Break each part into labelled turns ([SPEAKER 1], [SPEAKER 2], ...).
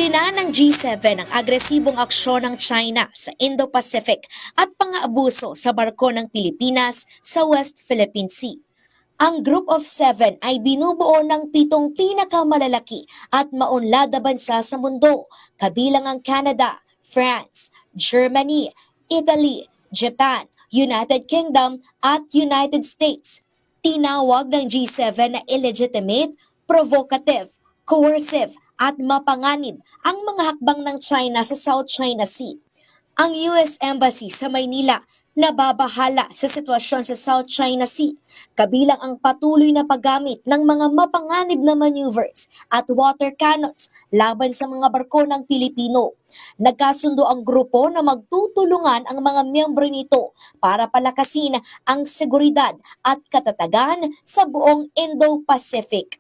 [SPEAKER 1] Kondena ng G7 ang agresibong aksyon ng China sa Indo-Pacific at pang-aabuso sa barko ng Pilipinas sa West Philippine Sea. Ang Group of Seven ay binubuo ng 7 pinakamalalaki at maunlad na bansa sa mundo, kabilang ang Canada, France, Germany, Italy, Japan, United Kingdom at United States. Tinawag ng G7 na illegitimate, provocative, coercive at mapanganib ang mga hakbang ng China sa South China Sea. Ang US Embassy sa Maynila nababahala sa sitwasyon sa South China Sea, kabilang ang patuloy na paggamit ng mga mapanganib na maneuvers at water cannons laban sa mga barko ng Pilipino. Nagkasundo ang grupo na magtutulungan ang mga miyembro nito para palakasin ang seguridad at katatagan sa buong Indo-Pacific.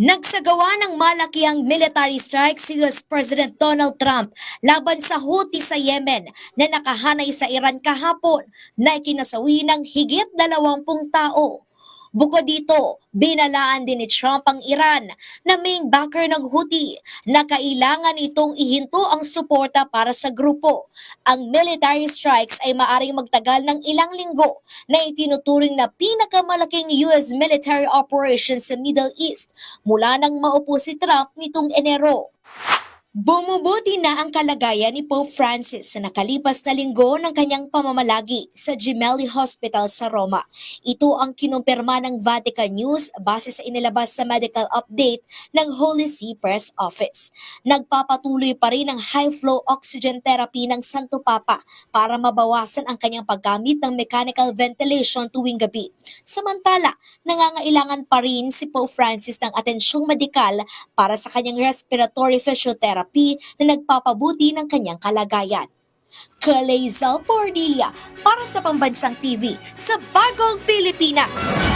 [SPEAKER 1] Nagsagawa ng malakiang military strike si US President Donald Trump laban sa Houthi sa Yemen na nakahanay sa Iran kahapon na ikinasawi ng higit 20 tao. Bukod dito, binalaan din ni Trump ang Iran na main backer ng Houthi na kailangan itong ihinto ang suporta para sa grupo. Ang military strikes ay maaring magtagal ng ilang linggo na itinuturing na pinakamalaking US military operation sa Middle East mula nang maupo si Trump nitong Enero. Bumubuti na ang kalagayan ni Pope Francis sa nakalipas na linggo ng kanyang pamamalagi sa Gemelli Hospital sa Roma. Ito ang kinumpirma ng Vatican News base sa inilabas sa medical update ng Holy See Press Office. Nagpapatuloy pa rin ang high-flow oxygen therapy ng Santo Papa para mabawasan ang kanyang paggamit ng mechanical ventilation tuwing gabi. Samantala, nangangailangan pa rin si Pope Francis ng atensyong medikal para sa kanyang respiratory physiotherapy na nagpapabuti ng kanyang kalagayan. Kalezal Pordilia para sa Pambansang TV sa Bagong Pilipinas.